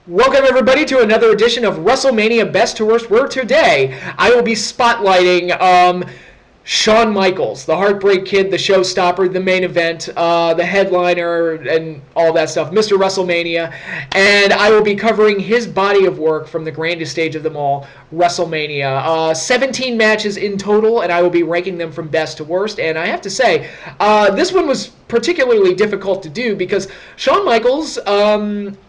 Welcome everybody to another edition of WrestleMania Best to Worst. Where today I will be spotlighting Shawn Michaels, the Heartbreak Kid, the showstopper, the main event, the headliner, and all that stuff, Mr. WrestleMania. And I will be covering his body of work from the grandest stage of them all, WrestleMania. 17 matches in total, and I will be ranking them from best to worst. And I have to say, this one was particularly difficult to do because Shawn Michaels,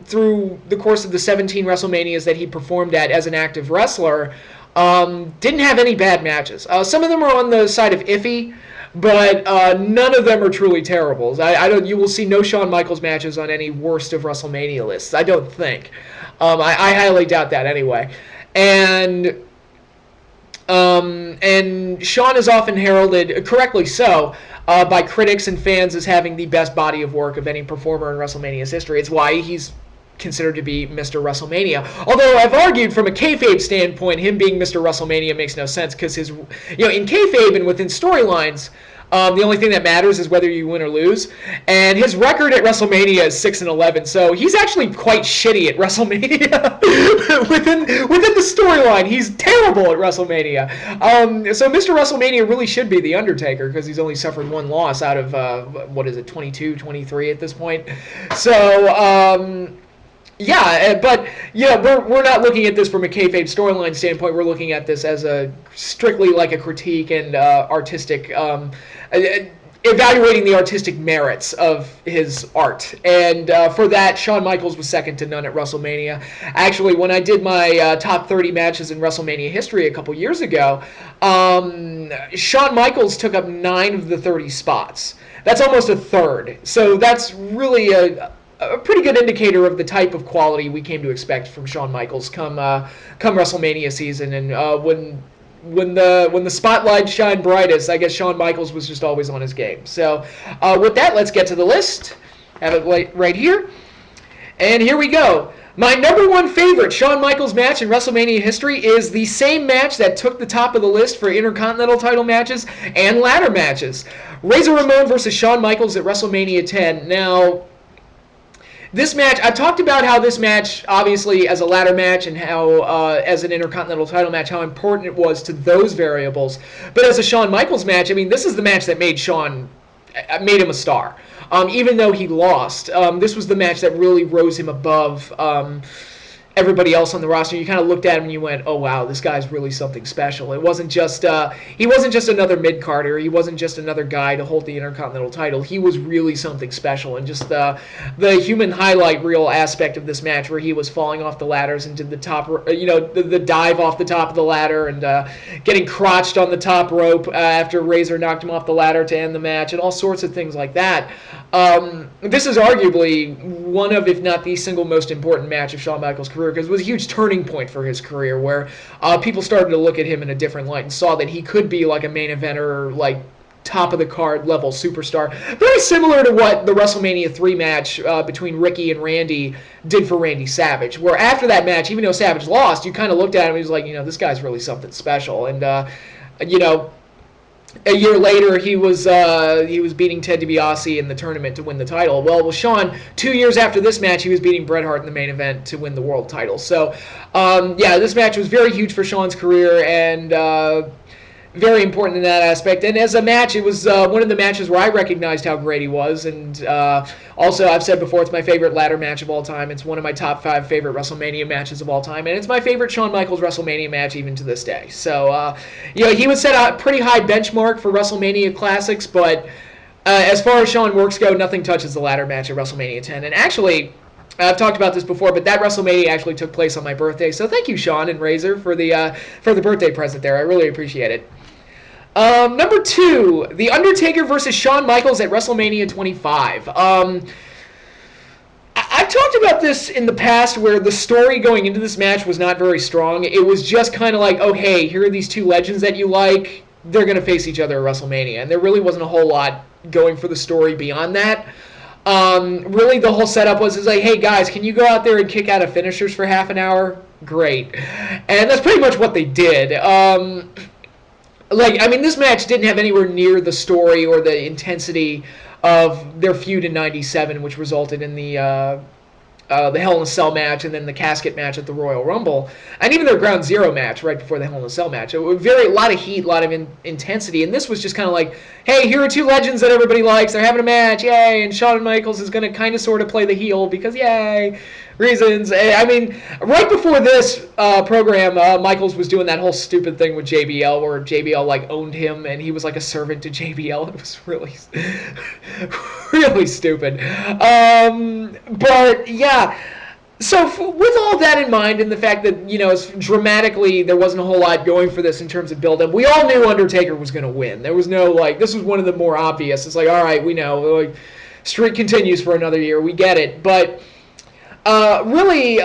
through the course of the 17 WrestleManias that he performed at as an active wrestler, didn't have any bad matches. Some of them are on the side of iffy, but none of them are truly terrible. You will see no Shawn Michaels matches on any worst of WrestleMania lists. I don't think. I highly doubt that anyway. And Shawn is often heralded, correctly so, by critics and fans as having the best body of work of any performer in WrestleMania's history. It's why he's considered to be Mr. WrestleMania. Although I've argued from a kayfabe standpoint, him being Mr. WrestleMania makes no sense because in kayfabe and within storylines, the only thing that matters is whether you win or lose. And his record at WrestleMania is 6-11, so he's actually quite shitty at WrestleMania. within the storyline, he's terrible at WrestleMania. So Mr. WrestleMania really should be the Undertaker because he's only suffered one loss out of 22, 23 at this point. So. Yeah, but we're not looking at this from a kayfabe storyline standpoint. We're looking at this as a strictly like a critique and artistic, evaluating the artistic merits of his art. And for that, Shawn Michaels was second to none at WrestleMania. Actually, when I did my top 30 matches in WrestleMania history a couple years ago, Shawn Michaels took up 9 of the 30 spots. That's almost a third. So that's really a pretty good indicator of the type of quality we came to expect from Shawn Michaels come WrestleMania season. And when the spotlight shined brightest, I guess Shawn Michaels was just always on his game. So with that, let's get to the list. Have it right here. And here we go. My number one favorite Shawn Michaels match in WrestleMania history is the same match that took the top of the list for Intercontinental title matches and ladder matches. Razor Ramon versus Shawn Michaels at WrestleMania 10. Now, this match, I've talked about how this match, obviously, as a ladder match and how, as an Intercontinental title match, how important it was to those variables. But as a Shawn Michaels match, I mean, this is the match that made him a star. Even though he lost, this was the match that really rose him above everybody else on the roster. You kind of looked at him and you went, "Oh wow, this guy's really something special." It wasn't just he wasn't just another mid-carder. He wasn't just another guy to hold the Intercontinental title. He was really something special, and just the human highlight reel aspect of this match, where he was falling off the ladders and did the top, the dive off the top of the ladder and getting crotched on the top rope after Razor knocked him off the ladder to end the match, and all sorts of things like that. This is arguably one of, if not the single most important match of Shawn Michaels' career, because it was a huge turning point for his career, where people started to look at him in a different light and saw that he could be like a main eventer, like top of the card level superstar, very similar to what the WrestleMania 3 match between Ricky and Randy did for Randy Savage, where after that match, even though Savage lost, you kind of looked at him and he was like, this guy's really something special. And a year later, he was beating Ted DiBiase in the tournament to win the title. Well, Shawn, 2 years after this match, he was beating Bret Hart in the main event to win the world title. So, this match was very huge for Shawn's career and very important in that aspect. And as a match, it was one of the matches where I recognized how great he was. And also, I've said before, it's my favorite ladder match of all time. It's one of my top 5 favorite WrestleMania matches of all time. And it's my favorite Shawn Michaels WrestleMania match even to this day. So, he would set a pretty high benchmark for WrestleMania classics. But as far as Shawn works go, nothing touches the ladder match at WrestleMania 10. And actually, I've talked about this before, but that WrestleMania actually took place on my birthday. So thank you, Shawn and Razor, for the birthday present there. I really appreciate it. Number 2, The Undertaker versus Shawn Michaels at WrestleMania 25. I've talked about this in the past where the story going into this match was not very strong. It was just kind of like, oh, hey, here are these two legends that you like. They're going to face each other at WrestleMania. And there really wasn't a whole lot going for the story beyond that. Really, the whole setup was like, hey, guys, can you go out there and kick out of finishers for half an hour? Great. And that's pretty much what they did. This match didn't have anywhere near the story or the intensity of their feud in '97, which resulted in the the Hell in a Cell match, and then the casket match at the Royal Rumble, and even their Ground Zero match right before the Hell in a Cell match. It was a lot of heat, a lot of intensity, and this was just kind of like, hey, here are two legends that everybody likes. They're having a match, yay! And Shawn Michaels is going to kind of sort of play the heel because yay, reasons. I mean, right before this program, Michaels was doing that whole stupid thing with JBL, where JBL like owned him, and he was like a servant to JBL. It was really, really stupid. But yeah. So with all that in mind, and the fact that, you know, dramatically there wasn't a whole lot going for this in terms of build-up, we all knew Undertaker was going to win. There was no, like, this was one of the more obvious. It's like, all right, we know, like, streak continues for another year, we get it. But really,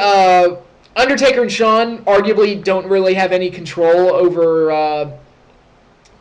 Undertaker and Shawn arguably don't really have any control over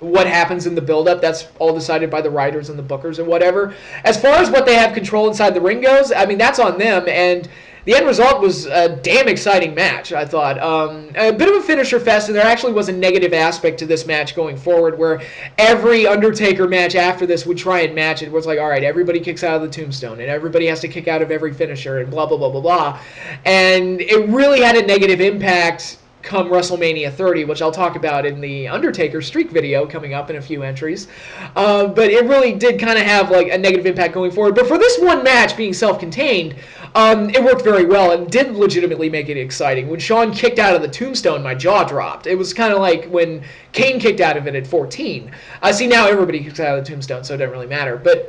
what happens in the build-up. That's all decided by the writers and the bookers and whatever. As far as what they have control inside the ring goes, I mean, that's on them, and the end result was a damn exciting match, I thought. A bit of a finisher fest, and there actually was a negative aspect to this match going forward, where every Undertaker match after this would try and match it. It was like, all right, everybody kicks out of the tombstone, and everybody has to kick out of every finisher, and blah, blah, blah, blah, blah. And it really had a negative impact come WrestleMania 30, which I'll talk about in the Undertaker streak video coming up in a few entries. But it really did kind of have like a negative impact going forward. But for this one match being self-contained, it worked very well and did legitimately make it exciting. When Shawn kicked out of the tombstone, my jaw dropped. It was kind of like when Kane kicked out of it at 14. See, now everybody kicks out of the tombstone, so it doesn't really matter. But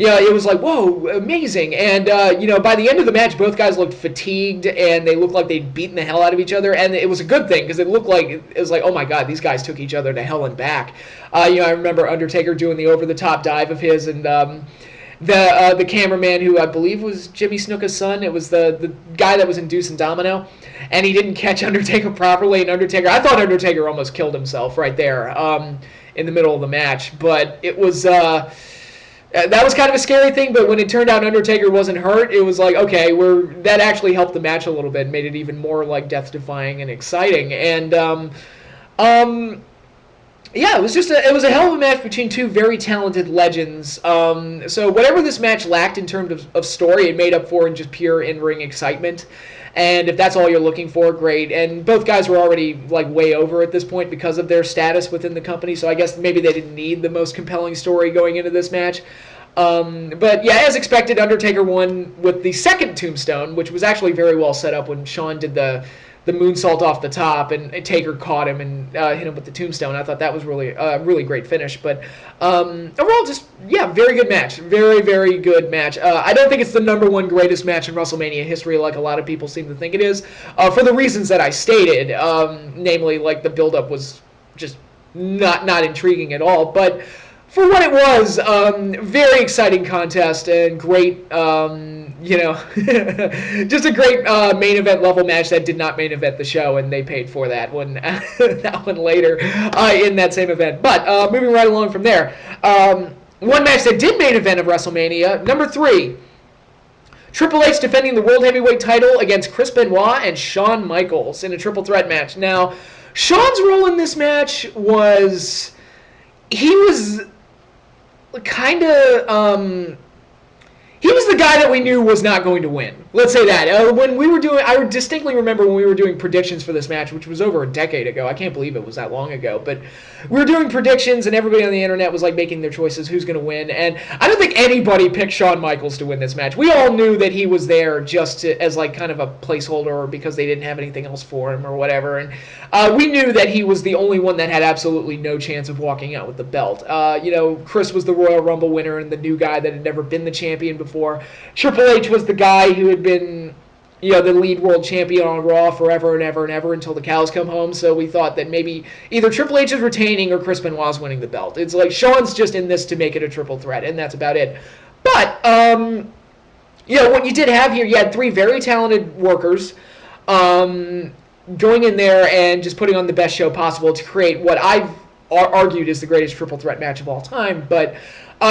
yeah, it was like, whoa, amazing. And, you know, by the end of the match, both guys looked fatigued, and they looked like they'd beaten the hell out of each other. And it was a good thing, because it looked like, it was like, oh my God, these guys took each other to hell and back. You know, I remember Undertaker doing the over-the-top dive of his, and the cameraman, who I believe was Jimmy Snuka's son, it was the guy that was in Deuce and Domino, and he didn't catch Undertaker properly, and I thought Undertaker almost killed himself right there in the middle of the match. But it was... that was kind of a scary thing, but when it turned out Undertaker wasn't hurt, it was like, okay, that actually helped the match a little bit, made it even more like death-defying and exciting. And yeah, it was a hell of a match between two very talented legends. So whatever this match lacked in terms of story, it made up for in just pure in-ring excitement. And if that's all you're looking for, great. And both guys were already like way over at this point because of their status within the company. So I guess maybe they didn't need the most compelling story going into this match. But yeah, as expected, Undertaker won with the second tombstone, which was actually very well set up when Shawn did the moonsault off the top, and Taker caught him and hit him with the tombstone. I thought that was really really great finish. But overall, just, yeah, very good match. Very, very good match. I don't think it's the #1 greatest match in WrestleMania history like a lot of people seem to think it is, for the reasons that I stated, namely, like, the build-up was just not intriguing at all. But for what it was, very exciting contest and great, you know, just a great main event level match that did not main event the show, and they paid for that one, that one later in that same event. But moving right along from there, one match that did main event of WrestleMania, #3. Triple H defending the World Heavyweight title against Chris Benoit and Shawn Michaels in a triple threat match. Now, Shawn's role in this match was... he was kind of... he was the guy that we knew was not going to win. Let's say that. When we were doing... I distinctly remember when we were doing predictions for this match, which was over a decade ago. I can't believe it was that long ago. But we were doing predictions, and everybody on the internet was like making their choices, who's going to win. And I don't think anybody picked Shawn Michaels to win this match. We all knew that he was there just as like kind of a placeholder, or because they didn't have anything else for him or whatever. And we knew that he was the only one that had absolutely no chance of walking out with the belt. You know, Chris was the Royal Rumble winner and the new guy that had never been the champion before. Triple H was the guy who had been, you know, the lead world champion on Raw forever and ever and ever until the cows come home. So we thought that maybe either Triple H is retaining or Chris Benoit's winning the belt. It's like Shawn's just in this to make it a triple threat, and that's about it. But, you know, what you did have here, you had three very talented workers going in there and just putting on the best show possible to create what I've argued is the greatest triple threat match of all time. But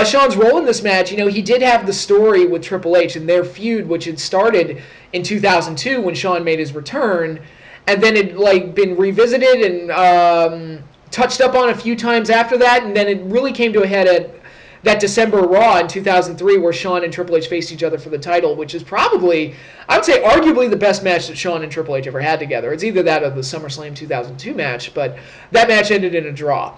Shawn's role in this match, you know, he did have the story with Triple H and their feud, which had started in 2002 when Shawn made his return, and then it like been revisited and touched up on a few times after that, and then it really came to a head that December Raw in 2003 where Shawn and Triple H faced each other for the title, which is probably, I would say, arguably the best match that Shawn and Triple H ever had together. It's either that or the SummerSlam 2002 match, but that match ended in a draw.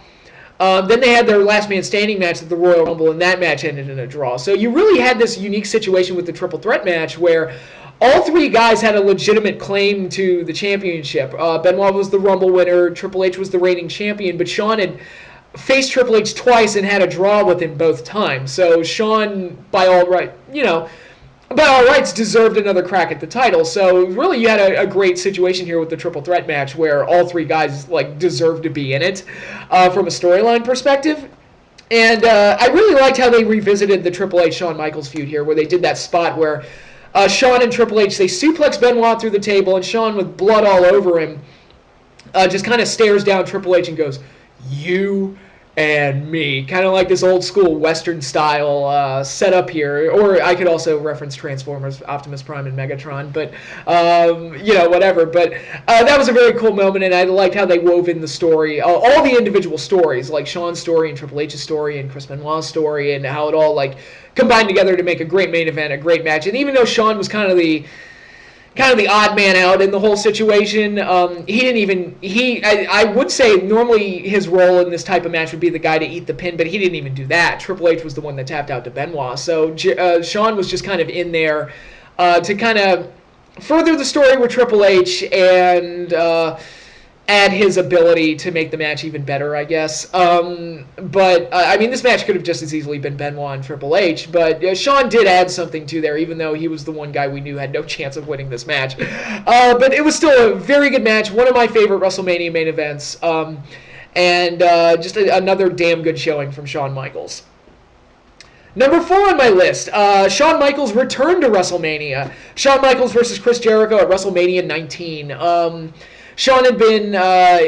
Then they had their last man standing match at the Royal Rumble, and that match ended in a draw. So you really had this unique situation with the triple threat match where all three guys had a legitimate claim to the championship. Benoit was the Rumble winner, Triple H was the reigning champion, but Shawn had faced Triple H twice and had a draw with him both times. So Shawn, by all rights, deserved another crack at the title. So really, you had a great situation here with the triple threat match where all three guys deserved to be in it from a storyline perspective. And I really liked how they revisited the Triple H Shawn Michaels feud here, where they did that spot where Shawn and Triple H, they suplex Benoit through the table, and Shawn, with blood all over him, just kind of stares down Triple H and goes, "You and me," kind of like this old school Western style setup here. Or I could also reference Transformers, Optimus Prime and Megatron, but whatever. But that was a very cool moment, and I liked how they wove in the story, all the individual stories, like Shawn's story and Triple H's story and Chris Benoit's story, and how it all combined together to make a great main event, a great match. And even though Shawn was kind of the odd man out in the whole situation. I would say normally his role in this type of match would be the guy to eat the pin, but he didn't even do that. Triple H was the one that tapped out to Benoit. So Shawn was just kind of in there to kind of further the story with Triple H and add his ability to make the match even better, I guess. This match could have just as easily been Benoit and Triple H, but Shawn did add something to there, even though he was the one guy we knew had no chance of winning this match. But it was still a very good match, one of my favorite WrestleMania main events, and just another damn good showing from Shawn Michaels. Number 4 on my list, Shawn Michaels returned to WrestleMania. Shawn Michaels versus Chris Jericho at WrestleMania 19. Shawn had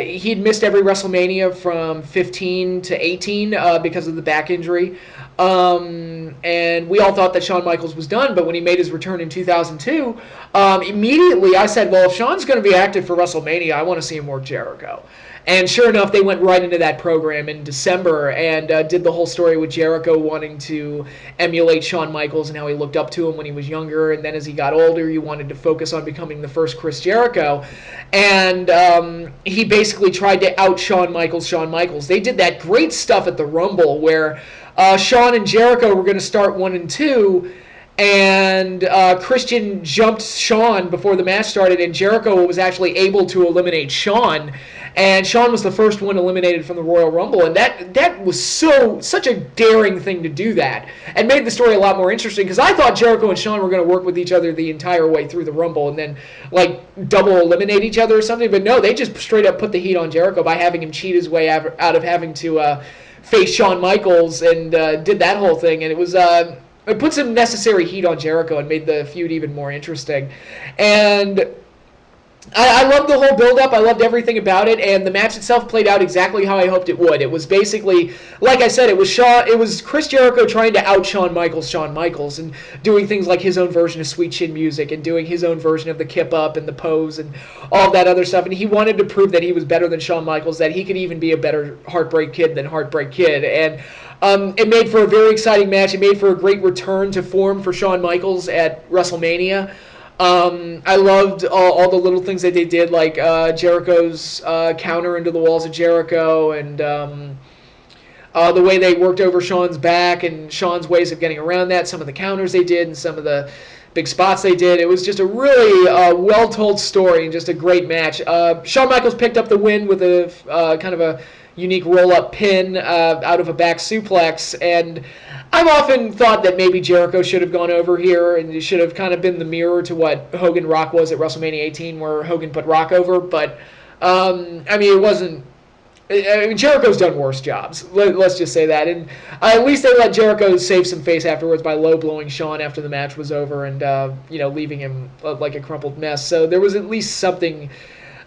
he'd missed every WrestleMania from 15 to 18 because of the back injury. And we all thought that Shawn Michaels was done, but when he made his return in 2002, immediately I said, well, if Shawn's going to be active for WrestleMania, I want to see him work Jericho. And sure enough, they went right into that program in December and did the whole story with Jericho wanting to emulate Shawn Michaels and how he looked up to him when he was younger. And then as he got older, he wanted to focus on becoming the first Chris Jericho. And he basically tried to out Shawn Michaels. They did that great stuff at the Rumble where Shawn and Jericho were going to start 1 and 2. And Christian jumped Shawn before the match started, and Jericho was actually able to eliminate Shawn. And Shawn was the first one eliminated from the Royal Rumble, and that was such a daring thing to do that, and made the story a lot more interesting, because I thought Jericho and Shawn were going to work with each other the entire way through the Rumble and then double eliminate each other or something, but no, they just straight up put the heat on Jericho by having him cheat his way out of having to face Shawn Michaels, and did that whole thing, and it put some necessary heat on Jericho and made the feud even more interesting. And I loved the whole build-up. I loved everything about it, and the match itself played out exactly how I hoped it would. It was basically, like I said, it was Chris Jericho trying to out Shawn Michaels, and doing things like his own version of Sweet Chin Music, and doing his own version of the Kip Up and the pose and all that other stuff. And he wanted to prove that he was better than Shawn Michaels, that he could even be a better Heartbreak Kid than Heartbreak Kid. And it made for a very exciting match. It made for a great return to form for Shawn Michaels at WrestleMania. I loved all the little things that they did, like Jericho's counter into the walls of Jericho, and the way they worked over Shawn's back and Shawn's ways of getting around that, some of the counters they did and some of the big spots they did. It was just a really well-told story and just a great match. Shawn Michaels picked up the win with a kind of a unique roll-up pin out of a back suplex, and I've often thought that maybe Jericho should have gone over here, and it should have kind of been the mirror to what Hogan Rock was at WrestleMania 18, where Hogan put Rock over, but it wasn't. Jericho's done worse jobs. Let's just say that, and at least they let Jericho save some face afterwards by low-blowing Shawn after the match was over, and leaving him like a crumpled mess. So there was at least something.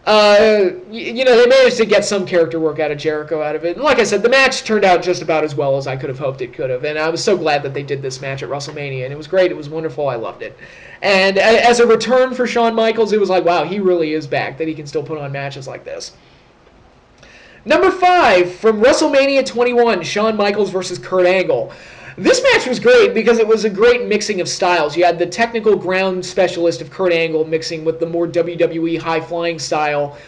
They managed to get some character work out of Jericho out of it. And like I said, the match turned out just about as well as I could have hoped it could have. And I was so glad that they did this match at WrestleMania. And it was great. It was wonderful. I loved it. And as a return for Shawn Michaels, it was like, wow, he really is back, that he can still put on matches like this. Number 5, from WrestleMania 21, Shawn Michaels versus Kurt Angle. This match was great because it was a great mixing of styles. You had the technical ground specialist of Kurt Angle mixing with the more WWE high-flying style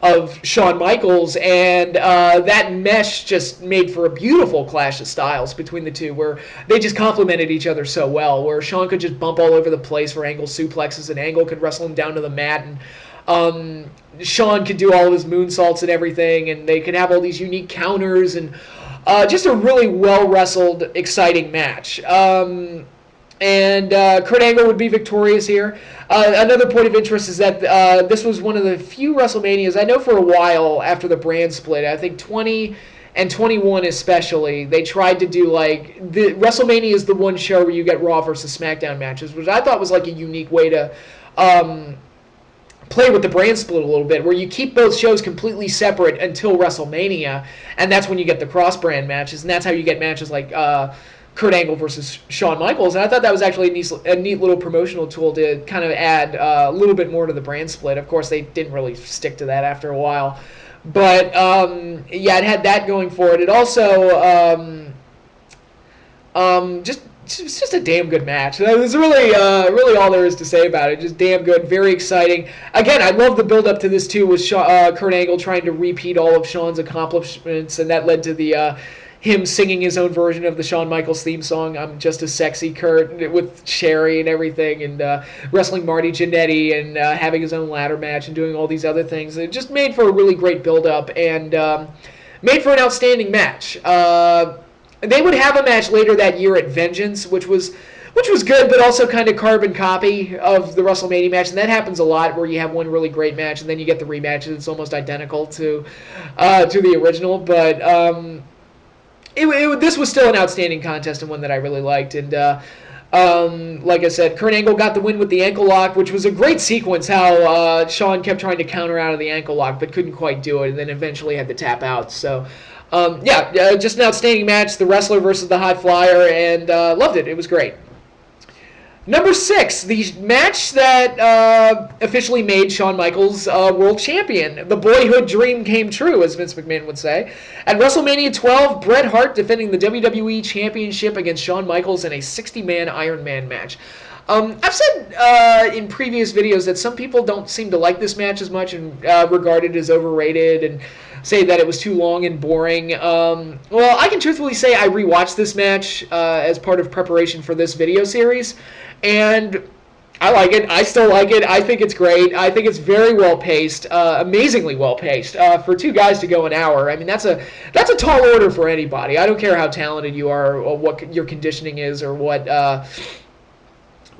of Shawn Michaels, and that mesh just made for a beautiful clash of styles between the two, where they just complemented each other so well, where Shawn could just bump all over the place for Angle suplexes, and Angle could wrestle him down to the mat, and Shawn could do all of his moonsaults and everything, and they could have all these unique counters, and just a really well-wrestled, exciting match. And Kurt Angle would be victorious here. Another point of interest is that this was one of the few WrestleManias, I know for a while after the brand split, I think 20 and 21 especially, they tried to do WrestleMania is the one show where you get Raw versus SmackDown matches, which I thought was like a unique way to play with the brand split a little bit, where you keep both shows completely separate until WrestleMania, and that's when you get the cross-brand matches, and that's how you get matches like Kurt Angle versus Shawn Michaels, and I thought that was actually a neat little promotional tool to kind of add a little bit more to the brand split. Of course, they didn't really stick to that after a while, but yeah, it had that going for it. It also it's just a damn good match. That's really all there is to say about it. Just damn good, very exciting. Again, I love the build-up to this, too, with Kurt Angle trying to repeat all of Shawn's accomplishments, and that led to the him singing his own version of the Shawn Michaels theme song, I'm Just a Sexy Kurt, with Sherry and everything, and wrestling Marty Jannetty, and having his own ladder match, and doing all these other things. It just made for a really great build-up, and made for an outstanding match. They would have a match later that year at Vengeance, which was good, but also kind of carbon copy of the WrestleMania match, and that happens a lot, where you have one really great match, and then you get the rematch, and it's almost identical to the original, but this was still an outstanding contest, and one that I really liked, and like I said, Kurt Angle got the win with the ankle lock, which was a great sequence, how Shawn kept trying to counter out of the ankle lock, but couldn't quite do it, and then eventually had to tap out, so just an outstanding match, the wrestler versus the high flyer, and loved it. It was great. Number 6, the match that officially made Shawn Michaels world champion. The boyhood dream came true, as Vince McMahon would say. At WrestleMania 12, Bret Hart defending the WWE Championship against Shawn Michaels in a 60-man Iron Man match. I've said in previous videos that some people don't seem to like this match as much, and regard it as overrated, and say that it was too long and boring. Well, I can truthfully say I rewatched this match as part of preparation for this video series, and I like it. I still like it. I think it's great. I think it's very well paced, amazingly well paced. For two guys to go an hour, I mean, that's a tall order for anybody. I don't care how talented you are, or what your conditioning is, or what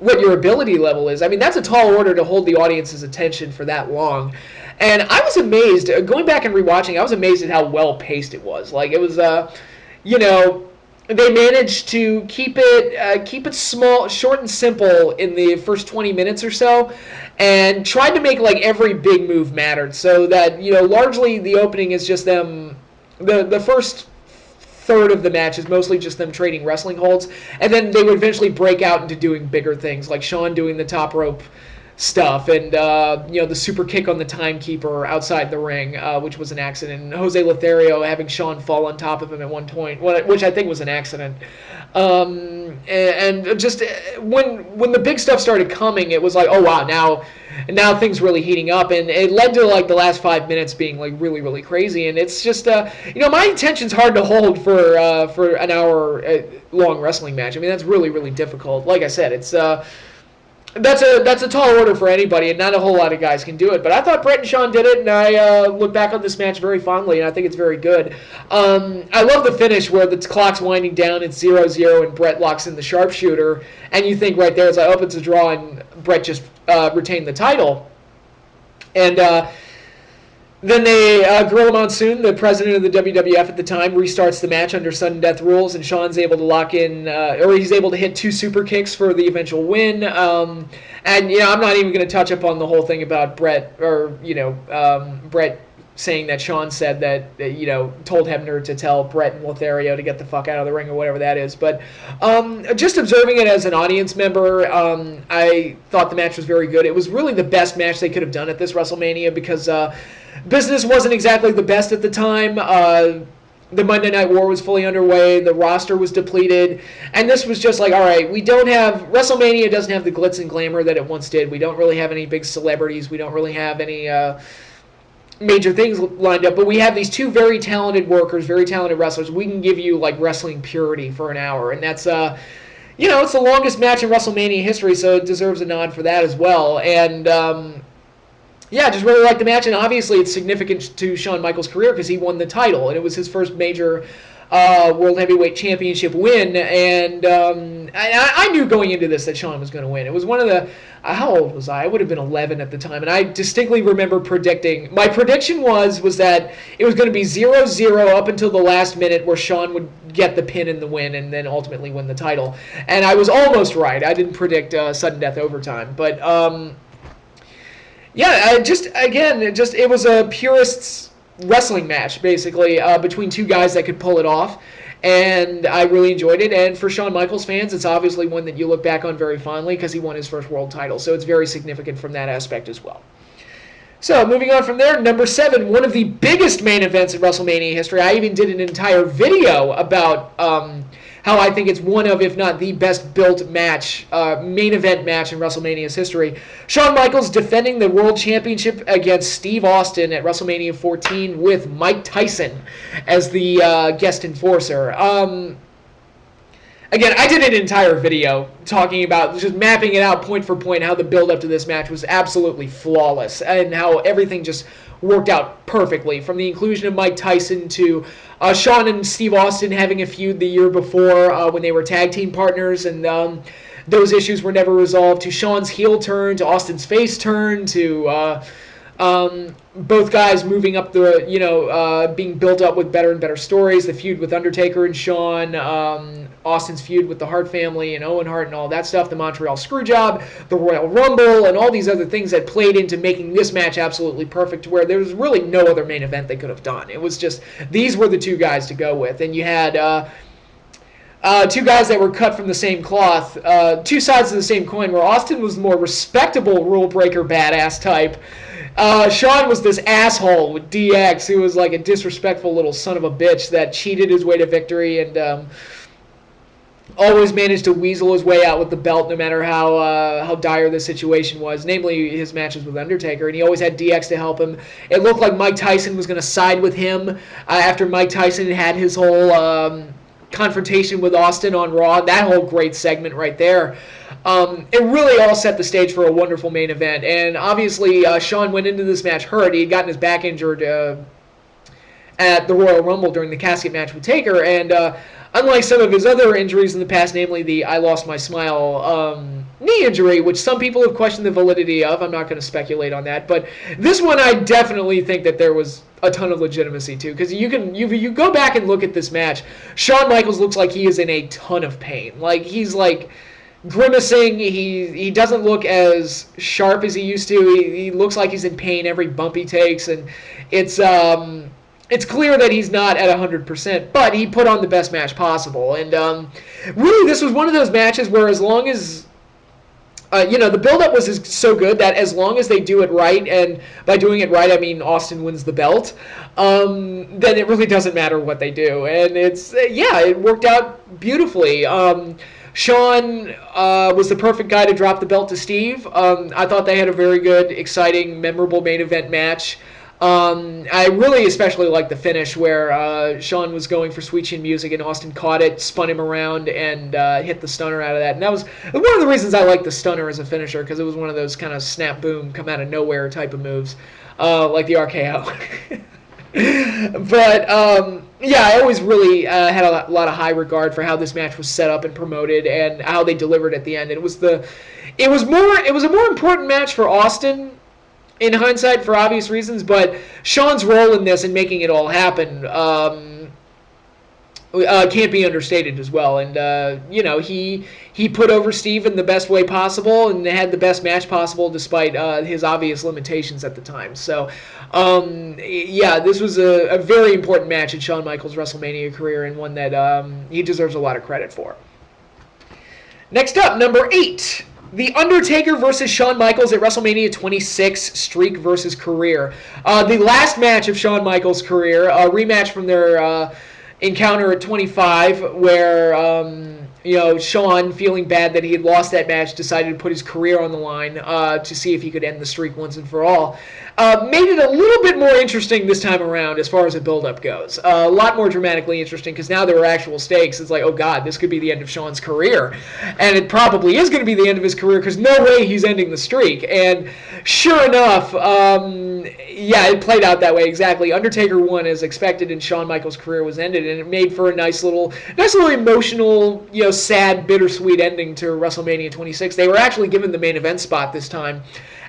your ability level is. I mean, that's a tall order to hold the audience's attention for that long. And I was amazed, going back and rewatching, I was amazed at how well paced it was. Like, it was, they managed to keep it small, short and simple in the first 20 minutes or so, and tried to make like every big move mattered, so that, largely the opening is just them, the first third of the match is mostly just them trading wrestling holds, and then they would eventually break out into doing bigger things, like Shawn doing the top rope stuff, and the super kick on the timekeeper outside the ring, which was an accident, and Jose Lothario having Shawn fall on top of him at one point, which I think was an accident. And just when the big stuff started coming, it was like, oh wow, now things really heating up, and it led to like the last 5 minutes being like really, really crazy. And it's just my intention's hard to hold for an hour long wrestling match. I mean, that's really, really difficult. Like I said, it's that's a tall order for anybody, and not a whole lot of guys can do it. But I thought Bret and Shawn did it, and I look back on this match very fondly, and I think it's very good. I love the finish where the clock's winding down, it's 0-0, and Bret locks in the sharpshooter, and you think right there, it's like, oh, it's a draw, and Bret just retained the title. And then Gorilla Monsoon, the president of the WWF at the time, restarts the match under sudden death rules, and Shawn's able to lock in, or he's able to hit 2 super kicks for the eventual win. And I'm not even going to touch up on the whole thing about Bret, or Bret saying that Shawn said that told Hebner to tell Bret and Lothario to get the fuck out of the ring, or whatever that is. But just observing it as an audience member, I thought the match was very good. It was really the best match they could have done at this WrestleMania, because Business wasn't exactly the best at the time. The Monday Night War was fully underway. The roster was depleted. And this was just like, all right, we don't have... WrestleMania doesn't have the glitz and glamour that it once did. We don't really have any big celebrities. We don't really have any major things lined up. But we have these two very talented workers, very talented wrestlers. We can give you, like, wrestling purity for an hour. And that's... it's the longest match in WrestleMania history, so it deserves a nod for that as well. And... just really liked the match, and obviously it's significant to Shawn Michaels' career because he won the title, and it was his first major World Heavyweight Championship win, and I knew going into this that Shawn was going to win. It was one of the... how old was I? I would have been 11 at the time, and I distinctly remember predicting... My prediction was that it was going to be 0-0 up until the last minute where Shawn would get the pin and the win and then ultimately win the title. And I was almost right. I didn't predict sudden death overtime, but... it was a purist's wrestling match, basically, between two guys that could pull it off, and I really enjoyed it. And for Shawn Michaels fans, it's obviously one that you look back on very fondly because he won his first world title, so it's very significant from that aspect as well. So, moving on from there, number 7, one of the biggest main events in WrestleMania history. I even did an entire video about how I think it's one of, if not the best built match, main event match in WrestleMania's history. Shawn Michaels defending the World Championship against Steve Austin at WrestleMania 14 with Mike Tyson as the guest enforcer. Again, I did an entire video talking about, just mapping it out point for point, how the build-up to this match was absolutely flawless, and how everything just worked out perfectly, from the inclusion of Mike Tyson to Shawn and Steve Austin having a feud the year before when they were tag team partners, and those issues were never resolved, to Shawn's heel turn, to Austin's face turn, to both guys moving up the, being built up with better and better stories, the feud with Undertaker and Shawn, Austin's feud with the Hart family and Owen Hart and all that stuff, the Montreal Screwjob, the Royal Rumble, and all these other things that played into making this match absolutely perfect, to where there was really no other main event they could have done. It was just, these were the two guys to go with. And you had two guys that were cut from the same cloth, two sides of the same coin, where Austin was the more respectable rule breaker badass type. Shawn was this asshole with DX, who was like a disrespectful little son of a bitch that cheated his way to victory and always managed to weasel his way out with the belt no matter how dire the situation was, namely his matches with Undertaker, and he always had DX to help him. It looked like Mike Tyson was going to side with him after Mike Tyson had his whole confrontation with Austin on Raw. That whole great segment right there. It really all set the stage for a wonderful main event, and obviously Shawn went into this match hurt. He had gotten his back injured at the Royal Rumble during the casket match with Taker, and unlike some of his other injuries in the past, namely the I lost my smile knee injury, which some people have questioned the validity of, I'm not going to speculate on that, but this one I definitely think that there was a ton of legitimacy to, because you go back and look at this match, Shawn Michaels looks like he is in a ton of pain. Like, he's like grimacing, he doesn't look as sharp as he used to, he looks like he's in pain every bump he takes, and it's clear that he's not at 100%, but he put on the best match possible. And really, this was one of those matches where, as long as the build-up was so good that as long as they do it right, and by doing it right, I mean Austin wins the belt, then it really doesn't matter what they do. And it worked out beautifully. Shawn was the perfect guy to drop the belt to Steve. I thought they had a very good, exciting, memorable main event match. I really especially liked the finish where Shawn was going for Sweet Chin Music and Austin caught it, spun him around, and hit the stunner out of that. And that was one of the reasons I liked the stunner as a finisher, because it was one of those kind of snap, boom, come out of nowhere type of moves, like the RKO. But I always really had a lot of high regard for how this match was set up and promoted, and how they delivered at the end. It was a more important match for Austin, in hindsight, for obvious reasons, but Shawn's role in this and making it all happen can't be understated as well. And he put over Steve in the best way possible and had the best match possible despite his obvious limitations at the time. So this was a very important match in Shawn Michaels' WrestleMania career, and one that he deserves a lot of credit for. Next up, number 8. The Undertaker versus Shawn Michaels at WrestleMania 26, streak versus career. The last match of Shawn Michaels' career, a rematch from their encounter at 25, where Shawn, feeling bad that he had lost that match, decided to put his career on the line to see if he could end the streak once and for all. Made it a little bit more interesting this time around as far as the build-up goes. A lot more dramatically interesting because now there were actual stakes. It's like, oh God, this could be the end of Shawn's career. And it probably is going to be the end of his career because no way he's ending the streak. And sure enough, it played out that way exactly. Undertaker won as expected and Shawn Michaels' career was ended. And it made for a nice little emotional, sad, bittersweet ending to WrestleMania 26. They were actually given the main event spot this time.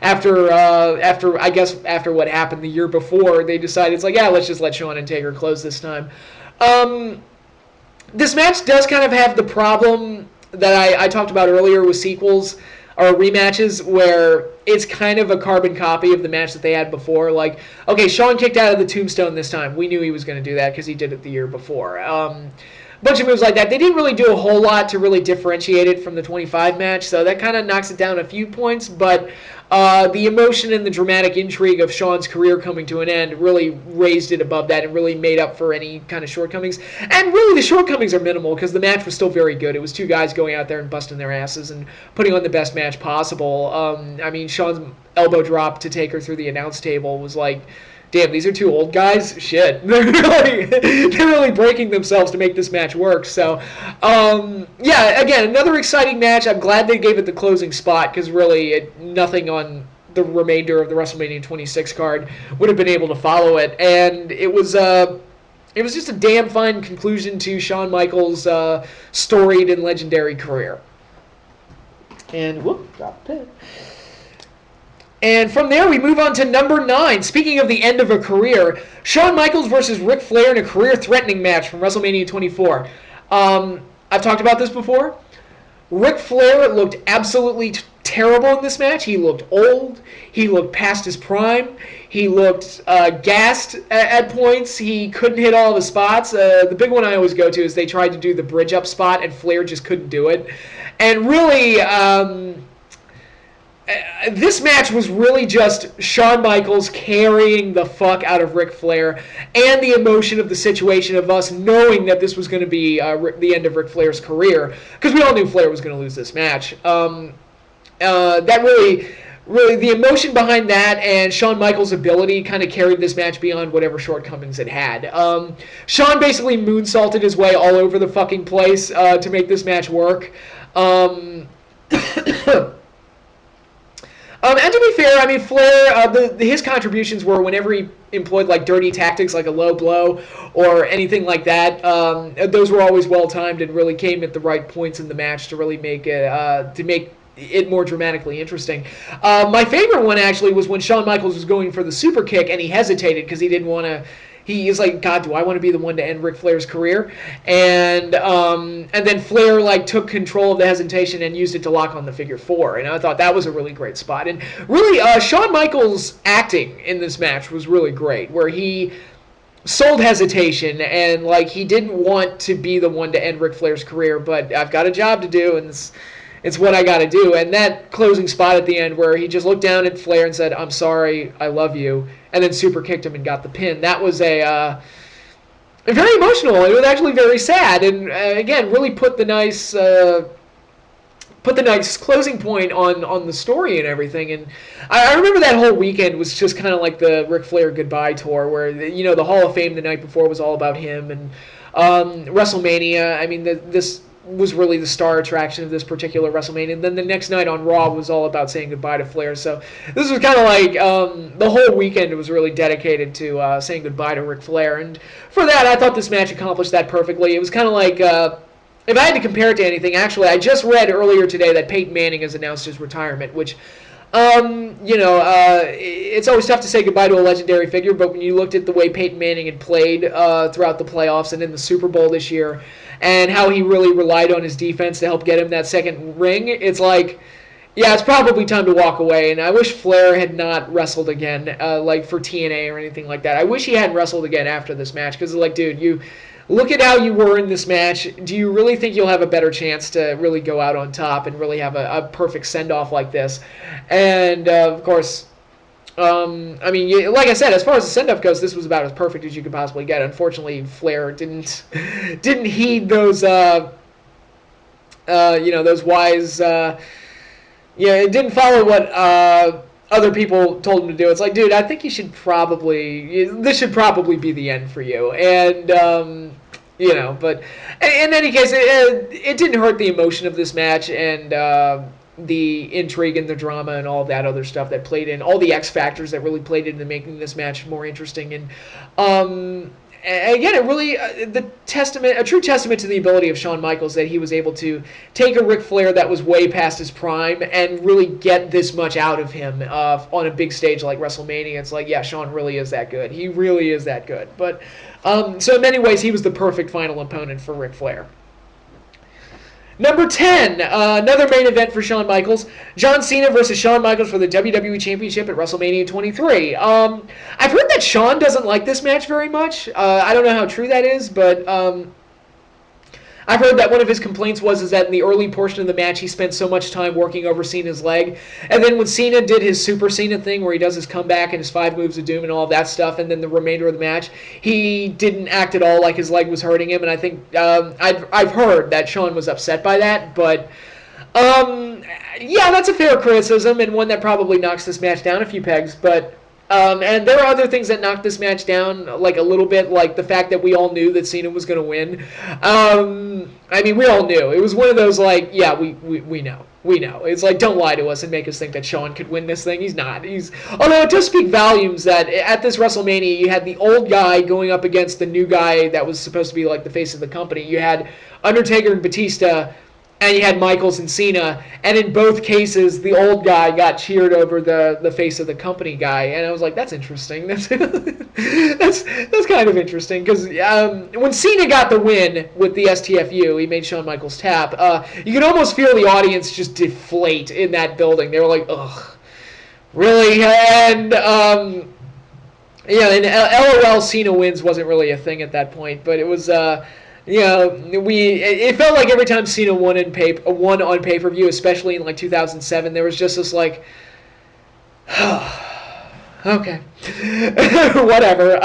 After what happened the year before, they decided it's like, let's just let Shawn and Taker close this time. This match does kind of have the problem that I talked about earlier with sequels or rematches, where it's kind of a carbon copy of the match that they had before. Like, okay, Shawn kicked out of the tombstone this time. We knew he was going to do that because he did it the year before. Bunch of moves like that. They didn't really do a whole lot to really differentiate it from the 25 match, so that kind of knocks it down a few points, but the emotion and the dramatic intrigue of Shawn's career coming to an end really raised it above that and really made up for any kind of shortcomings. And really the shortcomings are minimal because the match was still very good. It was two guys going out there and busting their asses and putting on the best match possible. Shawn's elbow drop to Taker through the announce table was like, damn, these are two old guys? Shit. They're really breaking themselves to make this match work. So, again, another exciting match. I'm glad they gave it the closing spot because really nothing on the remainder of the WrestleMania 26 card would have been able to follow it. And it was just a damn fine conclusion to Shawn Michaels' storied and legendary career. And, drop the pen. And from there, we move on to number 9. Speaking of the end of a career, Shawn Michaels versus Ric Flair in a career-threatening match from WrestleMania 24. I've talked about this before. Ric Flair looked absolutely terrible in this match. He looked old. He looked past his prime. He looked gassed at points. He couldn't hit all of his spots. The big one I always go to is they tried to do the bridge-up spot, and Flair just couldn't do it. And really... this match was really just Shawn Michaels carrying the fuck out of Ric Flair and the emotion of the situation of us knowing that this was going to be the end of Ric Flair's career, because we all knew Flair was going to lose this match. That really, the emotion behind that and Shawn Michaels' ability kind of carried this match beyond whatever shortcomings it had. Shawn basically moonsaulted his way all over the fucking place to make this match work. And to be fair, Flair, his contributions were whenever he employed like dirty tactics, like a low blow or anything like that. Those were always well timed and really came at the right points in the match to really make it more dramatically interesting. My favorite one actually was when Shawn Michaels was going for the super kick and he hesitated because he didn't want to. He is like, God, do I want to be the one to end Ric Flair's career? And then Flair took control of the hesitation and used it to lock on the figure 4. And I thought that was a really great spot. And really, Shawn Michaels' acting in this match was really great, where he sold hesitation and he didn't want to be the one to end Ric Flair's career, but I've got a job to do and it's what I got to do. And that closing spot at the end where he just looked down at Flair and said, I'm sorry, I love you, and then super kicked him and got the pin. That was very emotional. It was actually very sad, and again, really put the nice closing point on the story and everything. And I remember that whole weekend was just kind of like the Ric Flair goodbye tour, where the Hall of Fame the night before was all about him, and WrestleMania. This was really the star attraction of this particular WrestleMania. And then the next night on Raw was all about saying goodbye to Flair. So this was kind of like the whole weekend was really dedicated to saying goodbye to Ric Flair. And for that, I thought this match accomplished that perfectly. It was kind of like, if I had to compare it to anything, actually, I just read earlier today that Peyton Manning has announced his retirement, which... it's always tough to say goodbye to a legendary figure, but when you looked at the way Peyton Manning had played throughout the playoffs and in the Super Bowl this year, and how he really relied on his defense to help get him that second ring, it's like, yeah, it's probably time to walk away. And I wish Flair had not wrestled again, for TNA or anything like that. I wish he hadn't wrestled again after this match, because, dude, look at how you were in this match. Do you really think you'll have a better chance to really go out on top and really have a perfect send-off like this? And, of course, I mean, like I said, as far as the send-off goes, this was about as perfect as you could possibly get. Unfortunately, Flair didn't heed those, those wise, it didn't follow what other people told him to do. It's like, dude, I think this should probably be the end for you. And, but in any case, it didn't hurt the emotion of this match and the intrigue and the drama and all that other stuff that played in, all the X factors that really played into making this match more interesting. And again, it really a true testament to the ability of Shawn Michaels that he was able to take a Ric Flair that was way past his prime and really get this much out of him on a big stage like WrestleMania. It's like, yeah, Shawn really is that good. He really is that good. But so in many ways, he was the perfect final opponent for Ric Flair. Number 10, another main event for Shawn Michaels. John Cena versus Shawn Michaels for the WWE Championship at WrestleMania 23. I've heard that Shawn doesn't like this match very much. I don't know how true that is, but I've heard that one of his complaints was that in the early portion of the match, he spent so much time working over Cena's leg. And then when Cena did his Super Cena thing where he does his comeback and his 5 moves of doom and all of that stuff, and then the remainder of the match, he didn't act at all like his leg was hurting him. And I think I've heard that Shawn was upset by that. But yeah, that's a fair criticism and one that probably knocks this match down a few pegs. But and there are other things that knocked this match down, like a little bit, like the fact that we all knew that Cena was going to win. I mean, we all knew. It was one of those, like, yeah, we know. We know. It's like, don't lie to us and make us think that Shawn could win this thing. He's not. Although it does speak volumes that at this WrestleMania, you had the old guy going up against the new guy that was supposed to be like the face of the company. You had Undertaker and Batista, and you had Michaels and Cena, and in both cases, the old guy got cheered over the face of the company guy, and I was like, that's interesting. That's kind of interesting, because when Cena got the win with the STFU, he made Shawn Michaels tap, you could almost feel the audience just deflate in that building. They were like, ugh, really? And, and LOL Cena wins wasn't really a thing at that point, but it was... it felt like every time Cena won on pay-per-view, especially in like 2007, there was just this like, okay, whatever.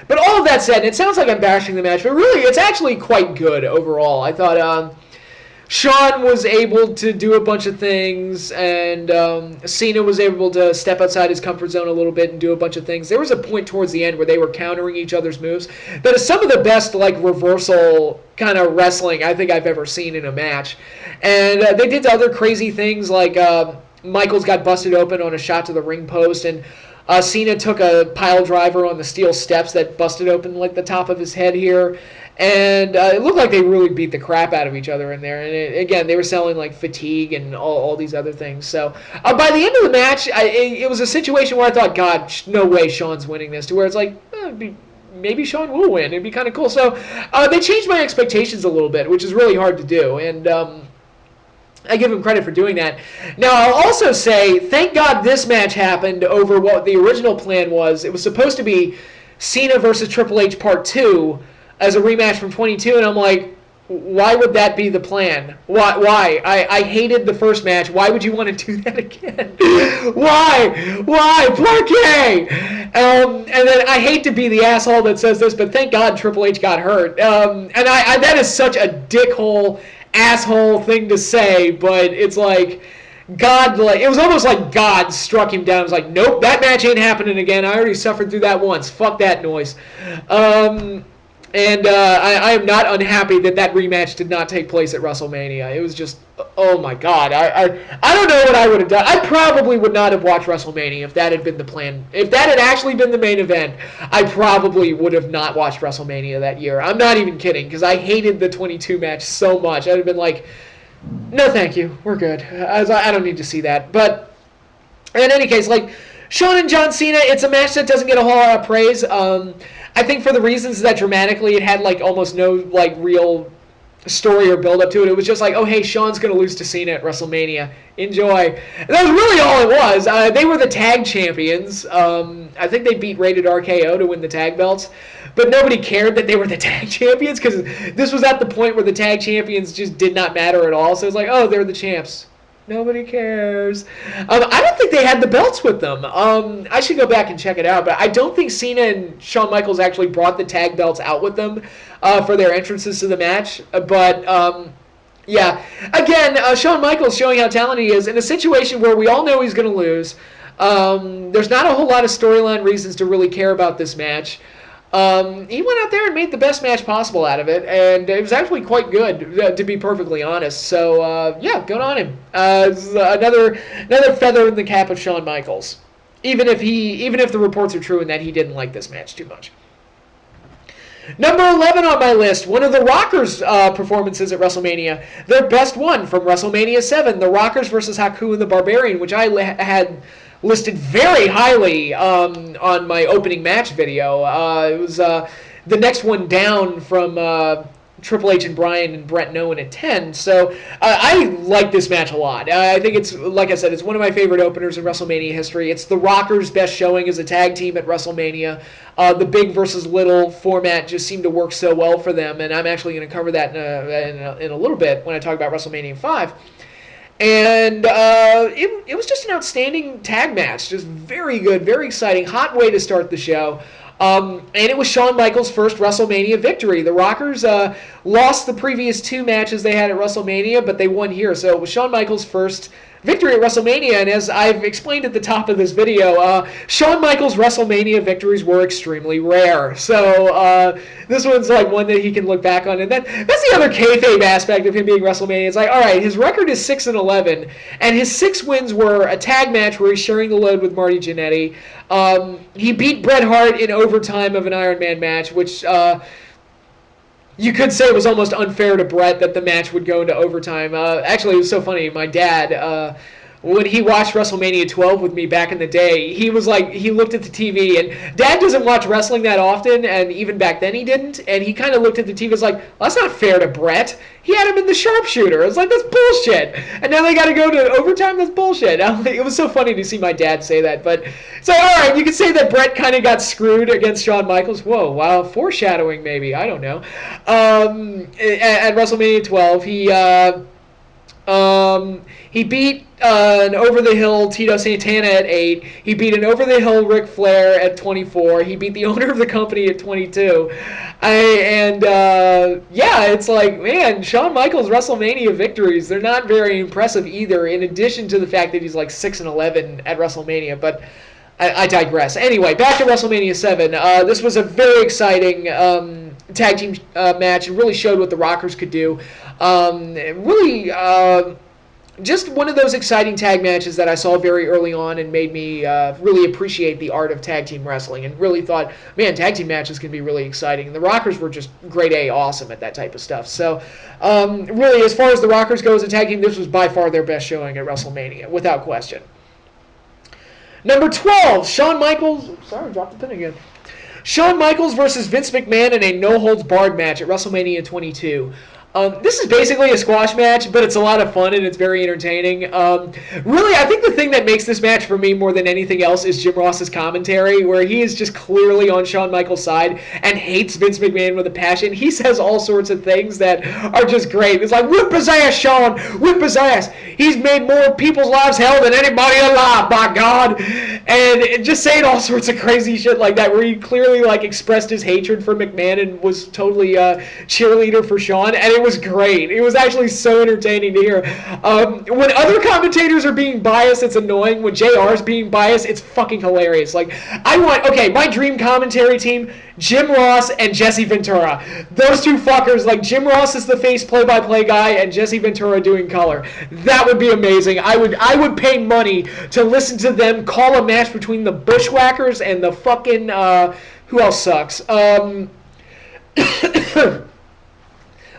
But all of that said, and it sounds like I'm bashing the match, but really it's actually quite good overall. I thought Shawn was able to do a bunch of things, and Cena was able to step outside his comfort zone a little bit and do a bunch of things. There was a point towards the end where they were countering each other's moves that is some of the best like reversal kind of wrestling I think I've ever seen in a match. And they did other crazy things like Michaels got busted open on a shot to the ring post, and Cena took a pile driver on the steel steps that busted open like the top of his head here. And it looked like they really beat the crap out of each other in there. And again, they were selling like fatigue and all these other things. So by the end of the match, it was a situation where I thought, God, no way Shawn's winning this. To where it's like, maybe Shawn will win. It'd be kind of cool. So they changed my expectations a little bit, which is really hard to do. And I give him credit for doing that. Now, I'll also say, thank God this match happened over what the original plan was. It was supposed to be Cena versus Triple H Part 2, as a rematch from 22, and I'm like, why would that be the plan? Why? I hated the first match. Why would you want to do that again? Why? ¿Por qué? And then I hate to be the asshole that says this, but thank God Triple H got hurt. And I that is such a dickhole, asshole thing to say, but it's like, God, like, it was almost like God struck him down. It was like, nope, that match ain't happening again. I already suffered through that once. Fuck that noise. And I am not unhappy that rematch did not take place at WrestleMania. It was just, oh my God. I don't know what I would have done. I probably would not have watched WrestleMania if that had been the plan. If that had actually been the main event, I probably would have not watched WrestleMania that year. I'm not even kidding, because I hated the 22 match so much. I'd have been like, no thank you, we're good. I don't need to see that. But in any case, like, Shawn and John Cena, it's a match that doesn't get a whole lot of praise. I think for the reasons that dramatically it had like almost no like real story or build up to it. It was just like, oh hey, Shawn's gonna lose to Cena at WrestleMania. Enjoy. And that was really all it was. They were the tag champions. I think they beat Rated RKO to win the tag belts. but nobody cared that they were the tag champions because this was at the point where the tag champions just did not matter at all. So it's like, oh, they're the champs. Nobody cares. I don't think they had the belts with them. I should go back and check it out, but I don't think Cena and Shawn Michaels actually brought the tag belts out with them for their entrances to the match. But yeah, again, Shawn Michaels showing how talented he is in a situation where we all know he's going to lose. There's not a whole lot of storyline reasons to really care about this match. He went out there and made the best match possible out of it, and it was actually quite good, to be perfectly honest. So yeah, good on him. Another feather in the cap of Shawn Michaels, even if the reports are true and that he didn't like this match too much. Number 11 on my list, one of the Rockers' performances at WrestleMania. Their best one from WrestleMania 7, the Rockers versus Haku and the Barbarian, which I had listed very highly on my opening match video. It was the next one down from Triple H and Bryan and Bret and Owen at 10. So I like this match a lot. I think it's, like I said, it's one of my favorite openers in WrestleMania history. It's the Rockers' best showing as a tag team at WrestleMania. The big versus little format just seemed to work so well for them, and I'm actually going to cover that in a little bit when I talk about WrestleMania 5. And it was just an outstanding tag match. Just very good, very exciting, hot way to start the show. And it was Shawn Michaels' first WrestleMania victory. The Rockers lost the previous 2 matches they had at WrestleMania, but they won here. So it was Shawn Michaels' first victory at WrestleMania, and as I've explained at the top of this video, Shawn Michaels' WrestleMania victories were extremely rare. So this one's like one that he can look back on, and that's the other kayfabe aspect of him being WrestleMania. It's like, all right, his record is 6-11, and his 6 wins were a tag match where he's sharing the load with Marty Jannetty. He beat Bret Hart in overtime of an Iron Man match, which you could say it was almost unfair to Bret that the match would go into overtime. Actually, it was so funny. My dad, when he watched WrestleMania 12 with me back in the day, he was like, he looked at the TV, and Dad doesn't watch wrestling that often, and even back then he didn't, and he kind of looked at the TV and was like, well, that's not fair to Bret. He had him in the sharpshooter. I was like, that's bullshit. And now they got to go to overtime? That's bullshit. It was so funny to see my dad say that. But so, all right, you could say that Bret kind of got screwed against Shawn Michaels. Whoa, wow, foreshadowing maybe. I don't know. At WrestleMania 12, he beat an over-the-hill Tito Santana at 8. He beat an over-the-hill Ric Flair at 24. He beat the owner of the company at 22. Yeah, it's like, man, Shawn Michaels' WrestleMania victories, they're not very impressive either, in addition to the fact that he's like 6-11 at WrestleMania. But I digress. Anyway, back to WrestleMania 7. This was a very exciting tag team match. It really showed what the Rockers could do. Just one of those exciting tag matches that I saw very early on and made me really appreciate the art of tag team wrestling, and really thought, man, tag team matches can be really exciting. And the Rockers were just grade A awesome at that type of stuff. So really, as far as the Rockers go as a tag team, this was by far their best showing at WrestleMania, without question. Number 12, Shawn Michaels. Sorry, dropped the pin again. Shawn Michaels versus Vince McMahon in a no-holds-barred match at WrestleMania 22. This is basically a squash match, but it's a lot of fun and it's very entertaining. Really, I think the thing that makes this match for me more than anything else is Jim Ross's commentary, where he is just clearly on Shawn Michaels' side and hates Vince McMahon with a passion. He says all sorts of things that are just great. It's like, whip his ass, Shawn! Whip his ass! He's made more people's lives hell than anybody alive, by God! And just saying all sorts of crazy shit like that, where he clearly like expressed his hatred for McMahon and was totally a cheerleader for Shawn, and it was great. It was actually so entertaining to hear. When other commentators are being biased, it's annoying. When JR is being biased, it's fucking hilarious. Like, my dream commentary team, Jim Ross and Jesse Ventura. Those two fuckers, like Jim Ross is the face play-by-play guy and Jesse Ventura doing color. That would be amazing. I would pay money to listen to them call a match between the Bushwhackers and the fucking, who else sucks?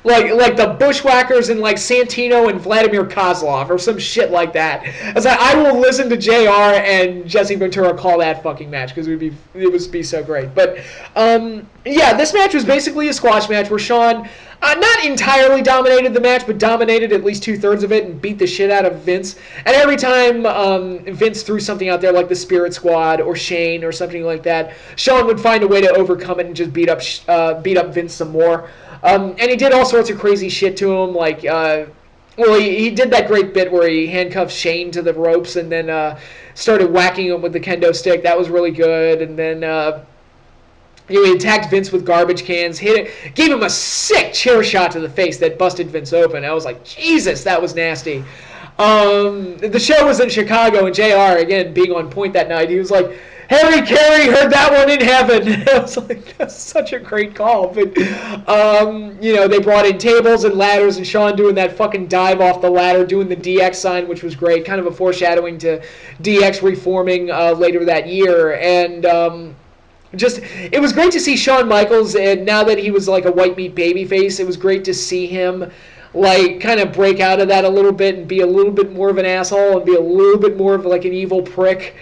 like the Bushwhackers and like Santino and Vladimir Kozlov or some shit like that. I was like, I will listen to JR and Jesse Ventura call that fucking match because it would be so great. But yeah, this match was basically a squash match where Shawn not entirely dominated the match, but dominated at least 2/3 of it and beat the shit out of Vince. And every time Vince threw something out there like the Spirit Squad or Shane or something like that, Shawn would find a way to overcome it and just beat up Vince some more. And he did all sorts of crazy shit to him, like, he did that great bit where he handcuffed Shane to the ropes and then started whacking him with the kendo stick. That was really good. And then he attacked Vince with garbage cans, hit it, gave him a sick chair shot to the face that busted Vince open. I was like, Jesus, that was nasty. The show was in Chicago, and JR, again, being on point that night, he was like, Harry Carey heard that one in heaven. I was like, that's such a great call. But, they brought in tables and ladders, and Shawn doing that fucking dive off the ladder, doing the DX sign, which was great, kind of a foreshadowing to DX reforming later that year. And it was great to see Shawn Michaels, and now that he was like a white meat babyface, it was great to see him like kind of break out of that a little bit and be a little bit more of an asshole and be a little bit more of like an evil prick,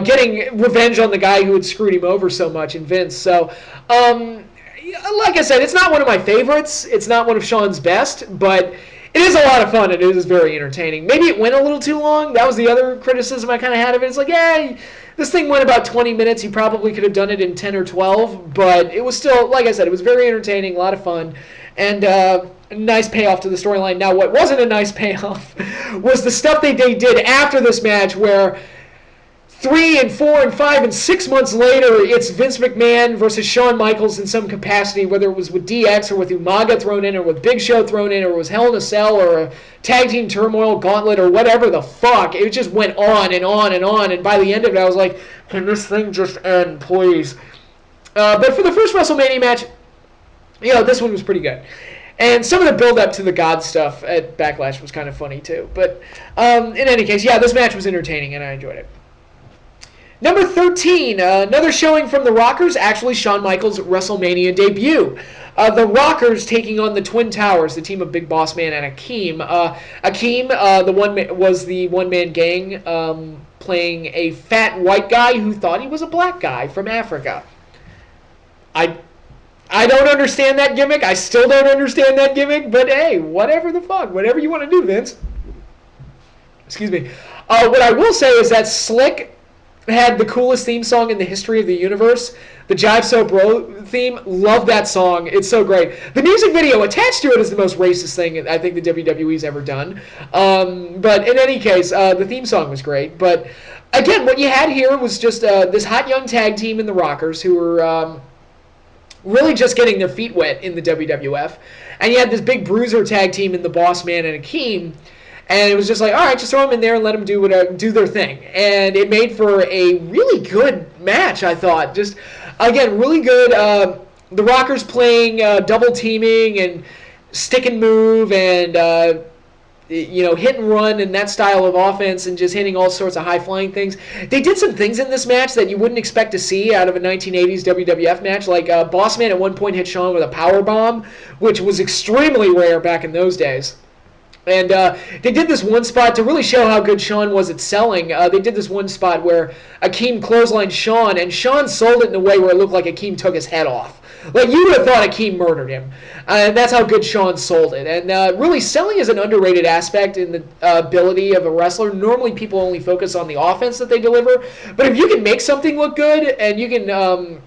getting revenge on the guy who had screwed him over so much in Vince. So, like I said, it's not one of my favorites. It's not one of Shawn's best, but it is a lot of fun and it is very entertaining. Maybe it went a little too long. That was the other criticism I kind of had of it. It's like, yeah, this thing went about 20 minutes. You probably could have done it in 10 or 12, but it was still, like I said, it was very entertaining, a lot of fun, and a nice payoff to the storyline. Now, what wasn't a nice payoff was the stuff they did after this match where 3 and 4 and 5 and 6 months later, it's Vince McMahon versus Shawn Michaels in some capacity, whether it was with DX or with Umaga thrown in or with Big Show thrown in or it was Hell in a Cell or a Tag Team Turmoil Gauntlet or whatever the fuck. It just went on and on and on, and by the end of it, I was like, can this thing just end, please? But for the first WrestleMania match, this one was pretty good. And some of the build-up to the God stuff at Backlash was kind of funny, too. But in any case, yeah, this match was entertaining, and I enjoyed it. Number 13, another showing from the Rockers, actually Shawn Michaels' WrestleMania debut. The Rockers taking on the Twin Towers, the team of Big Boss Man and Akeem. Akeem, was the one-man gang playing a fat white guy who thought he was a black guy from Africa. I don't understand that gimmick. I still don't understand that gimmick, but hey, whatever the fuck. Whatever you want to do, Vince. Excuse me. What I will say is that Slick had the coolest theme song in the history of the universe. The Jive So Bro theme. Love that song. It's so great. The music video attached to it is the most racist thing I think the WWE's ever done. But in any case, the theme song was great. But again, what you had here was just this hot young tag team in the Rockers who were really just getting their feet wet in the WWF. And you had this big bruiser tag team in the Boss Man and Akeem. And it was just like, all right, just throw them in there and let them do their thing. And it made for a really good match, I thought. Just, again, really good. The Rockers playing double teaming and stick and move and, hit and run and that style of offense and just hitting all sorts of high-flying things. They did some things in this match that you wouldn't expect to see out of a 1980s WWF match. Like Boss Man at one point hit Shawn with a power bomb, which was extremely rare back in those days. And they did this one spot to really show how good Shawn was at selling. They did this one spot where Akeem clotheslined Shawn, and Shawn sold it in a way where it looked like Akeem took his head off. Like, you would have thought Akeem murdered him. And that's how good Shawn sold it. And really, selling is an underrated aspect in the ability of a wrestler. Normally, people only focus on the offense that they deliver. But if you can make something look good and you can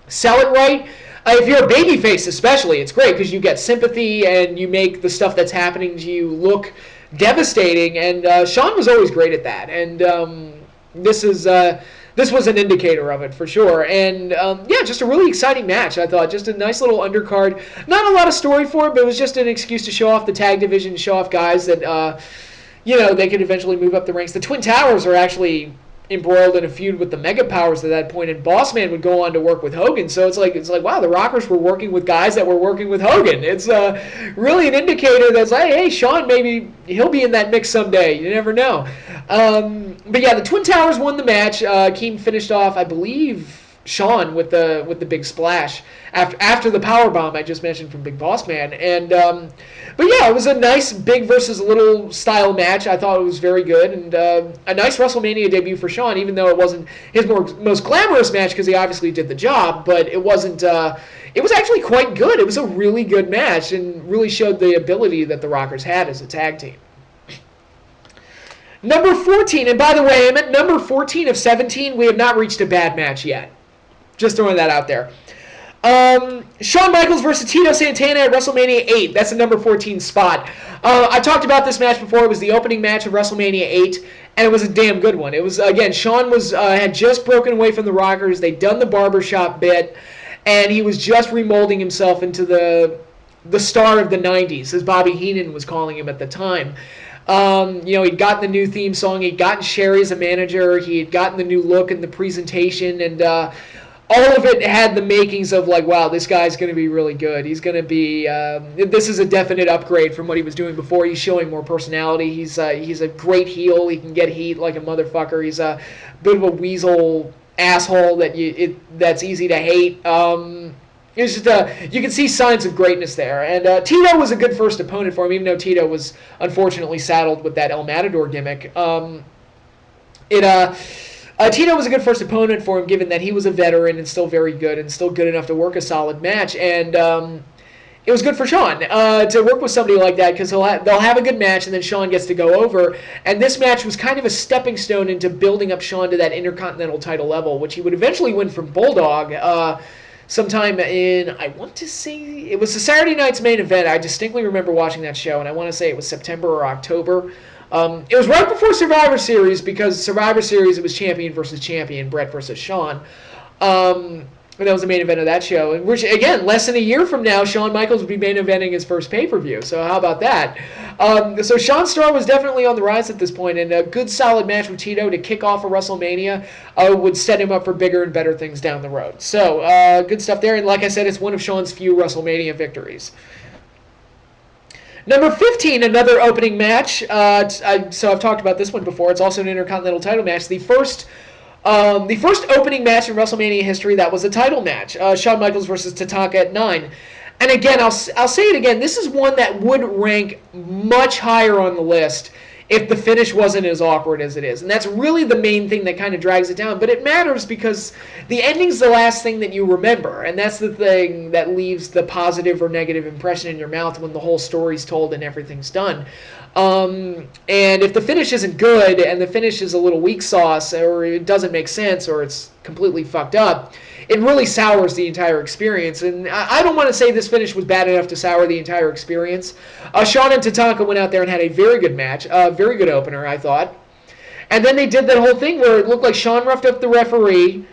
sell it right, if you're a babyface especially, it's great because you get sympathy and you make the stuff that's happening to you look devastating. And Shawn was always great at that. And this was an indicator of it for sure. And just a really exciting match, I thought. Just a nice little undercard. Not a lot of story for it, but it was just an excuse to show off the tag division, show off guys that they could eventually move up the ranks. The Twin Towers are actually embroiled in a feud with the Mega Powers at that point, and Boss Man would go on to work with Hogan. So it's like wow, the Rockers were working with guys that were working with Hogan. It's really an indicator that's like, hey, Shawn, maybe he'll be in that mix someday. You never know. But yeah, the Twin Towers won the match. Akeem finished off, I believe, Shawn with the big splash after the power bomb I just mentioned from Big Boss Man. And but yeah, it was a nice big versus little style match. I thought it was very good, and a nice WrestleMania debut for Shawn, even though it wasn't his most glamorous match because he obviously did the job, but it wasn't. It was actually quite good. It was a really good match and really showed the ability that the Rockers had as a tag team. Number 14, and by the way, I'm at number 14 of 17. We have not reached a bad match yet. Just throwing that out there. Shawn Michaels versus Tito Santana at WrestleMania 8. That's the number 14 spot. I talked about this match before. It was the opening match of WrestleMania 8, and it was a damn good one. It was, again, Shawn had just broken away from the Rockers. They'd done the barbershop bit, and he was just remolding himself into the star of the 90s, as Bobby Heenan was calling him at the time. He'd gotten the new theme song. He'd gotten Sherry as a manager. He had gotten the new look and the presentation, and all of it had the makings of like, wow, this guy's going to be really good. He's going to be. This is a definite upgrade from what he was doing before. He's showing more personality. He's a great heel. He can get heat like a motherfucker. He's a bit of a weasel asshole that's easy to hate. It's just you can see signs of greatness there, and Tito was a good first opponent for him, even though Tito was unfortunately saddled with that El Matador gimmick. Tito was a good first opponent for him, given that he was a veteran and still very good and still good enough to work a solid match, and it was good for Shawn to work with somebody like that because they'll have a good match and then Shawn gets to go over, and this match was kind of a stepping stone into building up Shawn to that Intercontinental title level, which he would eventually win from Bulldog. Sometime in, I want to say, it was the Saturday night's main event. I distinctly remember watching that show, and I want to say it was September or October. It was right before Survivor Series, because Survivor Series, it was champion versus champion, Bret versus Shawn. And that was the main event of that show. And which, again, less than a year from now, Shawn Michaels would be main eventing his first pay-per-view. So how about that? So Shawn's star was definitely on the rise at this point, and a good solid match with Tito to kick off a WrestleMania would set him up for bigger and better things down the road. So good stuff there. And like I said, it's one of Shawn's few WrestleMania victories. Number 15, another opening match. So I've talked about this one before. It's also an Intercontinental title match. The first opening match in WrestleMania history that was a title match. Shawn Michaels versus Tatanka at 9. And again, I'll say it again. This is one that would rank much higher on the list if the finish wasn't as awkward as it is. And that's really the main thing that kind of drags it down. But it matters because the ending's the last thing that you remember. And that's the thing that leaves the positive or negative impression in your mouth when the whole story's told and everything's done. And if the finish isn't good and the finish is a little weak sauce or it doesn't make sense or it's completely fucked up, it really sours the entire experience. And I don't want to say this finish was bad enough to sour the entire experience. Shawn and Tatanka went out there and had a very good match, a very good opener, I thought. And then they did that whole thing where it looked like Shawn roughed up the referee,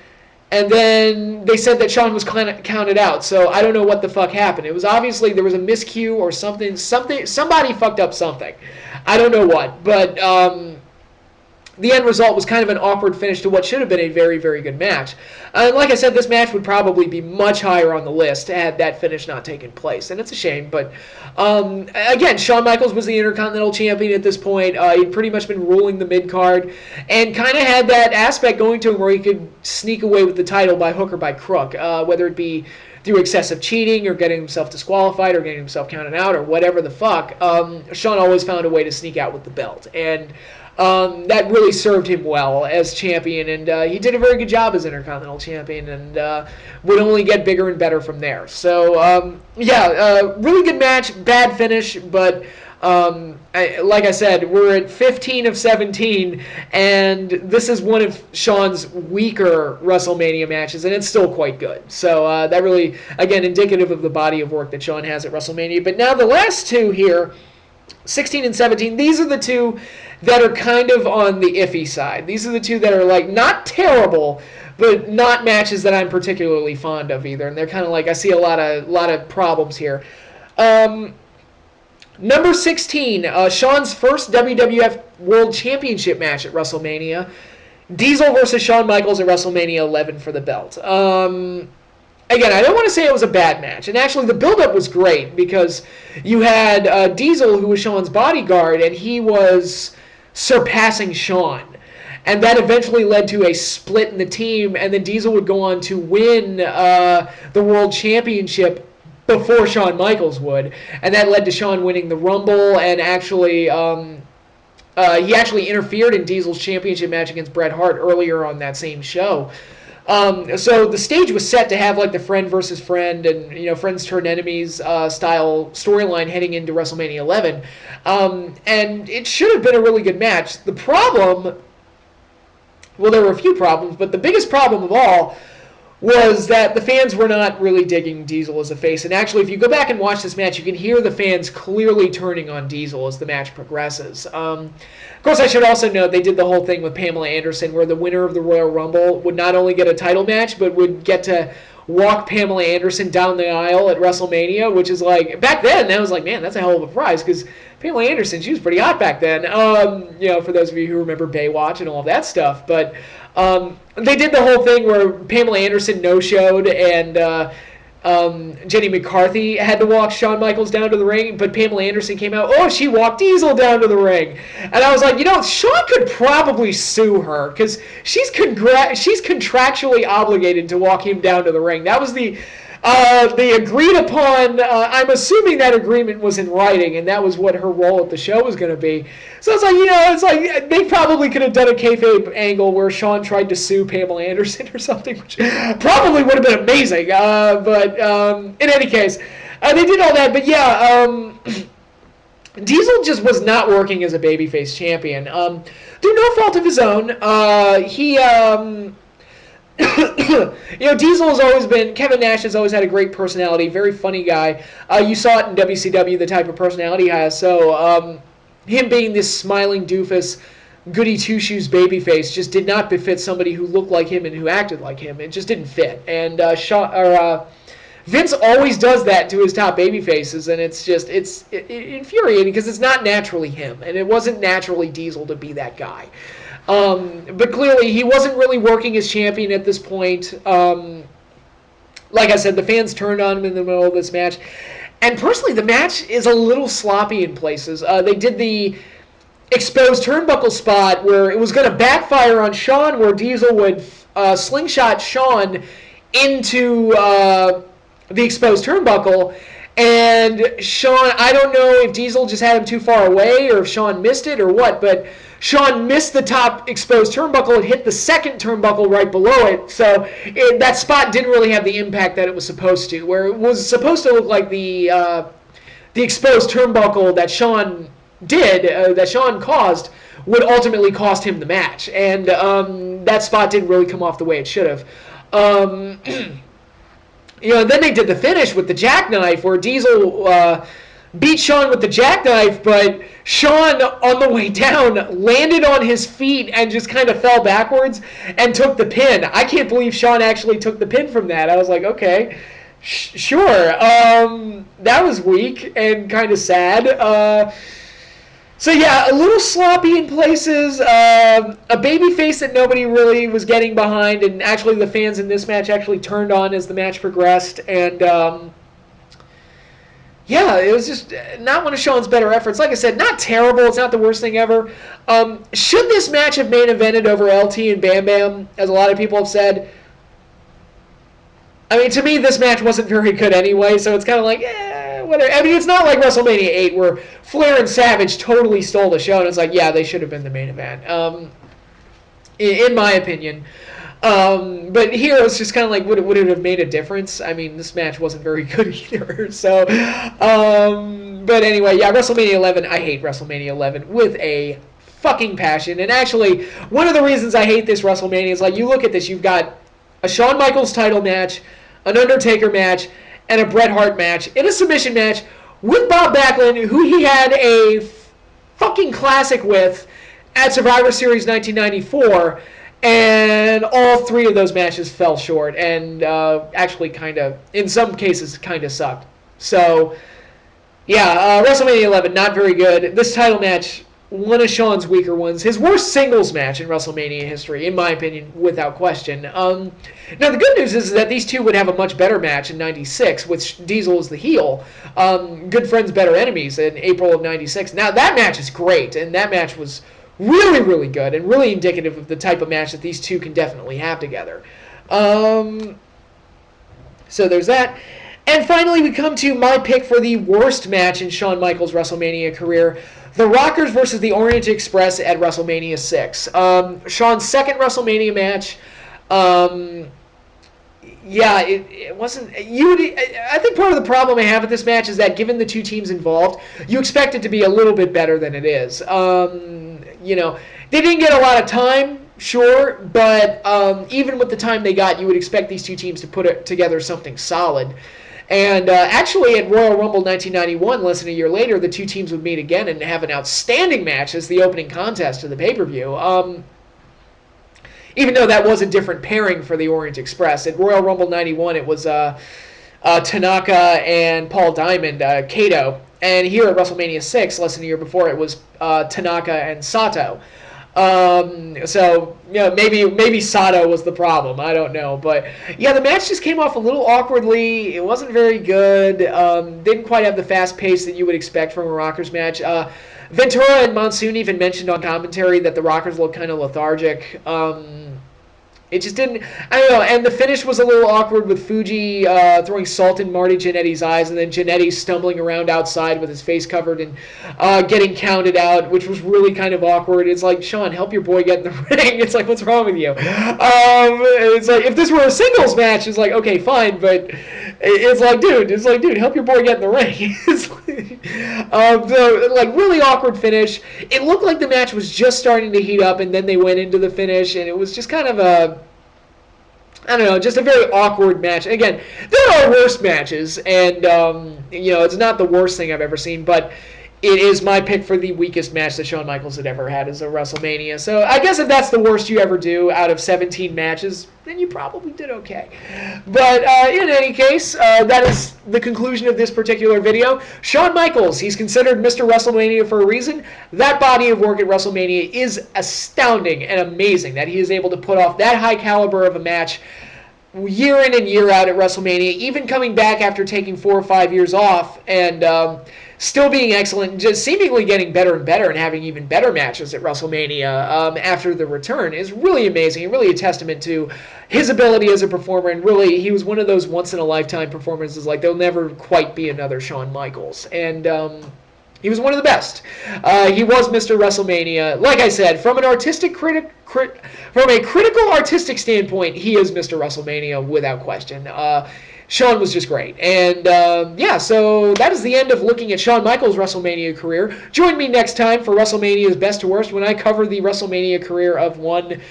and then they said that Shawn was counted out. So I don't know what the fuck happened. It was obviously there was a miscue or something. Somebody fucked up something. I don't know what, but the end result was kind of an awkward finish to what should have been a very, very good match. Like I said, this match would probably be much higher on the list had that finish not taken place, and it's a shame. But again, Shawn Michaels was the Intercontinental Champion at this point. He'd pretty much been ruling the mid-card and kind of had that aspect going to him where he could sneak away with the title by hook or by crook, whether it be through excessive cheating or getting himself disqualified or getting himself counted out or whatever the fuck. Shawn always found a way to sneak out with the belt, and that really served him well as champion, and he did a very good job as Intercontinental Champion, and would only get bigger and better from there. So, really good match, bad finish, but like I said, we're at 15 of 17, and this is one of Shawn's weaker WrestleMania matches, and it's still quite good. So that really, again, indicative of the body of work that Shawn has at WrestleMania. But now the last two here, 16 and 17, these are the two that are kind of on the iffy side. These are the two that are like not terrible, but not matches that I'm particularly fond of either. And they're kind of like, I see a lot of problems here. Number 16, Shawn's first WWF World Championship match at WrestleMania. Diesel versus Shawn Michaels at WrestleMania 11 for the belt. Again, I don't want to say it was a bad match. And actually, the build-up was great because you had Diesel, who was Shawn's bodyguard, and he was surpassing Shawn. and that eventually led to a split in the team, and then Diesel would go on to win the World Championship before Shawn Michaels would, and that led to Shawn winning the Rumble, and actually he actually interfered in Diesel's championship match against Bret Hart earlier on that same show. So the stage was set to have like the friend versus friend and friends turn enemies style storyline heading into WrestleMania 11, and it should have been a really good match. The problem, well, there were a few problems, but the biggest problem of all was that the fans were not really digging Diesel as a face. And actually, if you go back and watch this match, you can hear the fans clearly turning on Diesel as the match progresses. Of course, I should also note they did the whole thing with Pamela Anderson where the winner of the Royal Rumble would not only get a title match, but would get to walk Pamela Anderson down the aisle at WrestleMania, which is like, back then, that was like, man, that's a hell of a prize, because Pamela Anderson, she was pretty hot back then, for those of you who remember Baywatch and all of that stuff, but they did the whole thing where Pamela Anderson no-showed, and Jenny McCarthy had to walk Shawn Michaels down to the ring, but Pamela Anderson came out, she walked Diesel down to the ring. And I was like, Shawn could probably sue her, because she's contractually obligated to walk him down to the ring. That was the agreed upon, I'm assuming that agreement was in writing, and that was what her role at the show was going to be. So it's like, they probably could have done a kayfabe angle where Shawn tried to sue Pamela Anderson or something, which probably would have been amazing. But in any case, they did all that. But yeah, Diesel just was not working as a babyface champion. Through no fault of his own, Diesel has always been, Kevin Nash has always had a great personality, very funny guy. You saw it in WCW, the type of personality he has. So him being this smiling doofus, goody two-shoes babyface just did not befit somebody who looked like him and who acted like him. It just didn't fit. And Vince always does that to his top babyfaces, and it's infuriating because it's not naturally him, and it wasn't naturally Diesel to be that guy. But clearly, he wasn't really working as champion at this point. Like I said, the fans turned on him in the middle of this match. And personally, the match is a little sloppy in places. They did the exposed turnbuckle spot where it was going to backfire on Shawn, where Diesel would slingshot Shawn into the exposed turnbuckle. And Shawn, I don't know if Diesel just had him too far away or if Shawn missed it or what, but Shawn missed the top exposed turnbuckle and hit the second turnbuckle right below it. So that spot didn't really have the impact that it was supposed to, where it was supposed to look like the exposed turnbuckle that Shawn did, that Shawn caused, would ultimately cost him the match. And that spot didn't really come off the way it should have. Then they did the finish with the jackknife, where Diesel beat Shawn with the jackknife, but Shawn, on the way down, landed on his feet and just kind of fell backwards and took the pin. I can't believe Shawn actually took the pin from that. I was like, okay, sure. That was weak and kind of sad. So yeah, a little sloppy in places, a babyface that nobody really was getting behind, and actually the fans in this match actually turned on as the match progressed, and yeah, it was just not one of Shawn's better efforts. Like I said, not terrible, it's not the worst thing ever. Should this match have main evented over LT and Bam Bam, as a lot of people have said? I mean, to me, this match wasn't very good anyway, so it's kind of like, whatever. I mean, it's not like WrestleMania 8 where Flair and Savage totally stole the show, and it's like, yeah, they should have been the main event, in my opinion. But here, it's just kind of like, would it have made a difference? I mean, this match wasn't very good either, so, but anyway, yeah, WrestleMania 11, I hate WrestleMania 11 with a fucking passion, and actually, one of the reasons I hate this WrestleMania is, like, you look at this, you've got a Shawn Michaels title match, an Undertaker match, and a Bret Hart match in a submission match with Bob Backlund, who he had a fucking classic with at Survivor Series 1994, and all three of those matches fell short, and actually kind of, in some cases, kind of sucked. So, yeah, WrestleMania 11, not very good. This title match, one of Shawn's weaker ones. His worst singles match in WrestleMania history, in my opinion, without question. Now, the good news is that these two would have a much better match in 96, which Diesel is the heel. Good Friends, Better Enemies in April of 96. Now, that match is great, and that match was Really, really good and really indicative of the type of match that these two can definitely have together. So there's that. And finally, we come to my pick for the worst match in Shawn Michaels' WrestleMania career. The Rockers versus the Orient Express at WrestleMania 6. Shawn's second WrestleMania match. Yeah, it wasn't. I think part of the problem I have with this match is that given the two teams involved, you expect it to be a little bit better than it is. They didn't get a lot of time, sure, but even with the time they got, you would expect these two teams to put together something solid. And actually, at Royal Rumble 1991, less than a year later, the two teams would meet again and have an outstanding match as the opening contest of the pay-per-view. Even though that was a different pairing for the Orient Express. At Royal Rumble 91, it was Tanaka and Paul Diamond, Kato. And here at WrestleMania 6, less than a year before, it was Tanaka and Sato. Maybe Sato was the problem. I don't know. But, yeah, the match just came off a little awkwardly. It wasn't very good. Didn't quite have the fast pace that you would expect from a Rockers match. Ventura and Monsoon even mentioned on commentary that the Rockers looked kind of lethargic. It just didn't, I don't know, and the finish was a little awkward with Fuji throwing salt in Marty Jannetty's eyes, and then Jannetty stumbling around outside with his face covered and getting counted out, which was really kind of awkward. It's like, Shawn, help your boy get in the ring. It's like, what's wrong with you? It's like, if this were a singles match, it's like, okay, fine, but it's like, dude, help your boy get in the ring. Really awkward finish. It looked like the match was just starting to heat up, and then they went into the finish, and it was just kind of just a very awkward match. Again, there are worse matches, and, it's not the worst thing I've ever seen, but it is my pick for the weakest match that Shawn Michaels had ever had as a WrestleMania. So I guess if that's the worst you ever do out of 17 matches, then you probably did okay. But in any case, that is the conclusion of this particular video. Shawn Michaels, he's considered Mr. WrestleMania for a reason. That body of work at WrestleMania is astounding and amazing that he is able to put off that high caliber of a match year in and year out at WrestleMania, even coming back after taking 4 or 5 years off and still being excellent and just seemingly getting better and better and having even better matches at WrestleMania after the return is really amazing and really a testament to his ability as a performer. And really, he was one of those once-in-a-lifetime performances. Like, there'll never quite be another Shawn Michaels. And he was one of the best. He was Mr. WrestleMania. Like I said, from a critical artistic standpoint, he is Mr. WrestleMania without question. Shawn was just great. And, so that is the end of looking at Shawn Michaels' WrestleMania career. Join me next time for WrestleMania's Best to Worst when I cover the WrestleMania career of one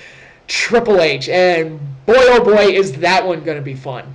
Triple H. And boy, oh boy, is that one going to be fun.